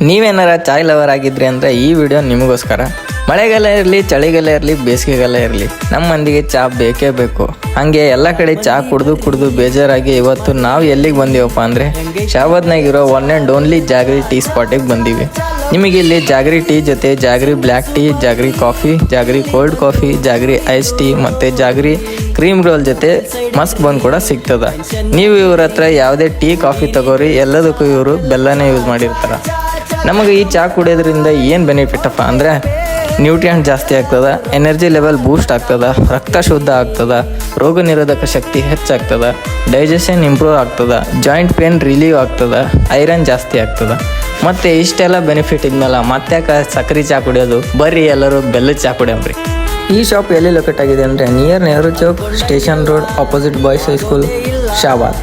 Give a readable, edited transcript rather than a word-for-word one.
ನೀವೇನಾರ ಚಾಯ್ lover ಆಗಿದ್ರಿ ಅಂದರೆ ಈ video ನಿಮಗೋಸ್ಕರ. ಮಳೆಗಾಲ ಇರಲಿ, ಚಳಿಗಾಲ ಇರಲಿ, ಬೇಸಿಗೆಗಾಲ ಇರಲಿ, ನಮ್ಮ ಮಂದಿಗೆ ಚಹಾ ಬೇಕೇ ಬೇಕು. ಹಾಗೆ ಎಲ್ಲ ಕಡೆ ಚಹಾ ಕುಡಿದು ಬೇಜಾರಾಗಿ ಇವತ್ತು ನಾವು ಎಲ್ಲಿಗೆ ಬಂದೀವಪ್ಪ ಅಂದರೆ ಶಾಬಾದ್ನಾಗಿರೋ one and only jaggery tea ಸ್ಪಾಟಿಗೆ ಬಂದೀವಿ. ನಿಮಗೆ ಇಲ್ಲಿ ಜಾಗರಿ ಟೀ ಜೊತೆ jaggery black tea, jaggery coffee, jaggery cold coffee, jaggery ice tea ಮತ್ತು ಜಾಗರಿ ಕ್ರೀಮ್ ರೋಲ್ ಜೊತೆ ಮಸ್ಕ್ ಬಂದ್ ಕೂಡ ಸಿಗ್ತದ. ನೀವು ಇವ್ರ ಹತ್ರ ಯಾವುದೇ ಟೀ ಕಾಫಿ ತಗೋರಿ, ಎಲ್ಲದಕ್ಕೂ ಇವರು ಬೆಲ್ಲನೇ ಯೂಸ್ ಮಾಡಿರ್ತಾರೆ. ನಮಗೆ ಈ ಚಹಾ ಕುಡಿಯೋದ್ರಿಂದ ಏನು ಬೆನಿಫಿಟಪ್ಪ ಅಂದರೆ ನ್ಯೂಟ್ರಿಯೆಂಟ್ ಜಾಸ್ತಿ ಆಗ್ತದೆ, ಎನರ್ಜಿ ಲೆವೆಲ್ ಬೂಸ್ಟ್ ಆಗ್ತದೆ, ರಕ್ತ ಶುದ್ಧ ಆಗ್ತದೆ, ರೋಗ ನಿರೋಧಕ ಶಕ್ತಿ ಹೆಚ್ಚಾಗ್ತದೆ, ಡೈಜೆಷನ್ ಇಂಪ್ರೂವ್ ಆಗ್ತದೆ, ಜಾಯಿಂಟ್ ಪೇನ್ ರಿಲೀವ್ ಆಗ್ತದೆ, ಐರನ್ ಜಾಸ್ತಿ ಆಗ್ತದೆ. ಮತ್ತು ಇಷ್ಟೆಲ್ಲ ಬೆನಿಫಿಟ್ ಇದ್ಮೇಲೆ ಮತ್ತೆ ಸಕ್ರೆ ಚಹಾ ಕುಡಿಯೋದು, ಬರ್ರಿ ಎಲ್ಲರೂ ಬೆಲ್ಲದ ಚಹಾ ಕುಡಿಯೋಮ್ರಿ. ಈ ಶಾಪ್ ಎಲ್ಲಿ ಲೊಕೇಟ್ ಆಗಿದೆ ಅಂದರೆ near Nehru Chowk, station road, opposite boys high school, Shahabad.